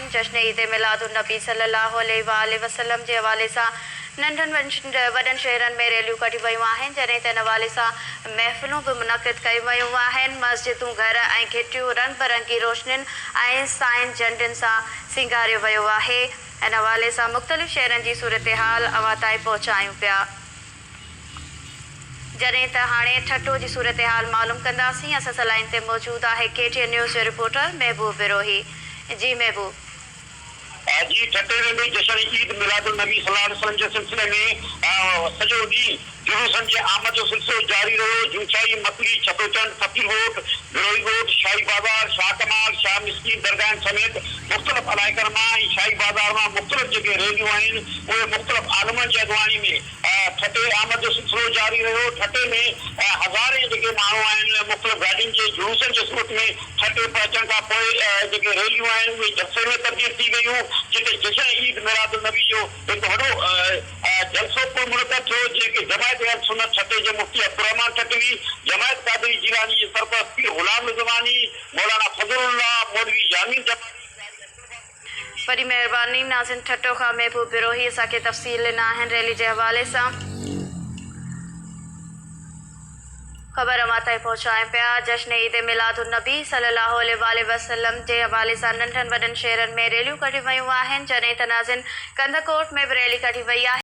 आहिनि। जश्न ईद मिलादुन नबी सल्लल्लाहु अलैहि वसल्लम जे हवाले सां नंढनि वॾनि शहरनि में रैलियूं कढी वियूं आहिनि, जॾहिं त इन हवाले सां महफ़िलूं बि मुनक़िद कयूं वियूं आहिनि। मस्जिदूं, घर ऐं घिटियूं रंग बिरंगी रोशनियुनि ऐं साइन झंडियुनि सां सिंगारियो वियो आहे। इन हवाले सां मुख़्तलिफ़ शहरनि जी सूरत हाल अवां ताईं पहुचायूं पिया। जॾहिं त हाणे ठठो जी सूरत हाल मालूम कंदासीं। असां सां लाइन ते मौजूदु आहे KTN न्यूज़ जो रिपोर्टर महबूब बिरोही। जी महबूब। जी ठटे में भी जश्न ईद मिलादुन नबी सल्लल्लाहु अलैहि वसल्लम के सिलसिले में सजो ॾींहुं जुलूसनि जे आमद जो सिलसिलो जारी रहियो। जूचाई, मकली, छतोचंद, फकीर ॻोठ, बिरोही ॻोठ, शाही बाज़ार, शाह कमाल, शाह मिस्कीन दरगाहनि समेत मुख़्तलिफ़ इलाइक़नि मां ऐं शाही बाज़ार मां मुख़्तलिफ़ जेके रैलियूं आहिनि उहे मुख़्तलिफ़ आलमनि जी अॻवानी में ठटे आमद जो सिलसिलो जारी रहियो। ठटे में हज़ारे जेके माण्हू आहिनि मुख़्तलिफ़ गाॾियुनि जे जुलूसनि जे सूरत में ठटे पहुचण खां पोइ जेके रैलियूं आहिनि उहे जलसे में तब्दील थी वियूं, जिते जश्न ईद मिलादुन नबी जो हिकु वॾो जलसो मुनक़द थियो, जेके जमायत अहल सुन्नत ठटे जे मुफ्ती अब्दुर्रहमान ठटवी, जमायत कादरी जीलानी जी सरपरस्ती ग़ुलाम ज़मानी, मौलाना फज़लुल्लाह मौलवी जामी वॾी महिरबानी नाज़िन ठट्टो खां महबूब बिरोही असांखे तफ़सील ॾिना आहिनि रैली जे हवाले सां। ख़बर अवां ताईं पहुचायूं पिया। जश्न ईद मिलादुन नबी सल्लल्लाहु अलैहि वसल्लम जे हवाले सां नंढनि वॾनि शहरनि में रैलियूं कढी वियूं आहिनि, जॾहिं त नाज़िन कंदकोट में बि रैली कढी वई आहे।